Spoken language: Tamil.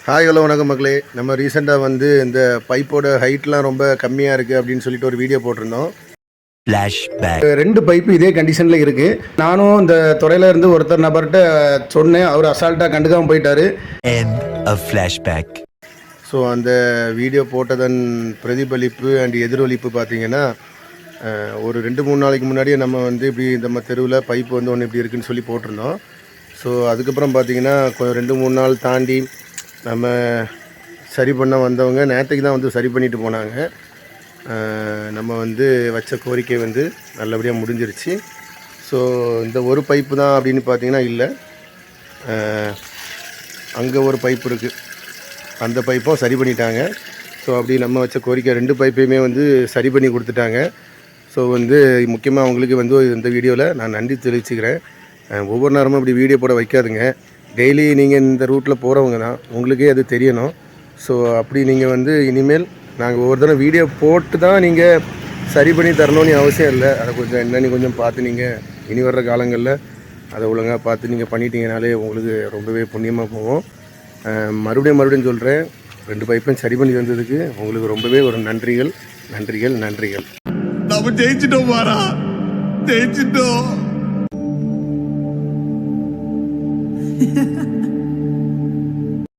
ஹாய் ஹலோ வணக்கம் மக்களே. நம்ம ரீசெண்டாக வந்து இந்த பைப்போட ஹைட்லாம் ரொம்ப கம்மியாக இருக்குது அப்படின்னு சொல்லிட்டு ஒரு வீடியோ போட்டிருந்தோம். ரெண்டு பைப்பு இதே கண்டிஷனில் இருக்குது. நானும் இந்த துறையில் இருந்து ஒருத்தர் நபர்கிட்ட சொன்னேன். அவர் அசால்ட்டாக கண்டுக்காமல் போயிட்டார். ஸோ அந்த வீடியோ போட்டதன் பிரதிபலிப்பு அண்ட் எதிரொலிப்பு பார்த்தீங்கன்னா, ஒரு 2-3 நாளைக்கு முன்னாடியே நம்ம வந்து இப்படி நம்ம தெருவில் பைப்பு வந்து ஒன்று இப்படி இருக்குதுன்னு சொல்லி போட்டிருந்தோம். ஸோ அதுக்கப்புறம் பார்த்தீங்கன்னா 2-3 நாள் தாண்டி நம்ம சரி பண்ண வந்தவங்க நேற்றுக்கு தான் வந்து சரி பண்ணிட்டு போனாங்க. நம்ம வந்து வச்ச கோரிக்கை வந்து நல்லபடியாக முடிஞ்சிருச்சு. ஸோ இந்த ஒரு பைப்பு தான் அப்படின்னு பார்த்தீங்கன்னா இல்லை, அங்கே ஒரு பைப்பு இருக்குது, அந்த பைப்பும் சரி பண்ணிட்டாங்க. ஸோ அப்படி நம்ம வச்ச கோரிக்கை 2 பைப்பையுமே வந்து சரி பண்ணி கொடுத்துட்டாங்க. ஸோ வந்து முக்கியமாக அவங்களுக்கு வந்து இந்த வீடியோவில் நான் நன்றி தெரிவிச்சுக்கிறேன். ஒவ்வொரு நேரமும் இப்படி வீடியோ போட வைக்காதுங்க. டெய்லி நீங்கள் இந்த ரூட்டில் போகிறவங்க தான், உங்களுக்கே அது தெரியணும். ஸோ அப்படி நீங்கள் வந்து இனிமேல் நாங்கள் ஒவ்வொரு தடவை வீடியோ போட்டு தான் நீங்கள் சரி பண்ணி தரணும்னு அவசியம் இல்லை. அதை கொஞ்சம் என்னென்னு கொஞ்சம் பார்த்து நீங்கள் இனி வர்ற காலங்களில் அதை ஒழுங்காக பார்த்து நீங்கள் பண்ணிட்டீங்கனாலே உங்களுக்கு ரொம்பவே புண்ணியமாக போகும். மறுபடியும் சொல்கிறேன், 2 பைப்பையும் சரி பண்ணி தந்ததுக்கு உங்களுக்கு ரொம்பவே ஒரு நன்றிகள். நம்ம ஜெயிச்சிட்டோம்.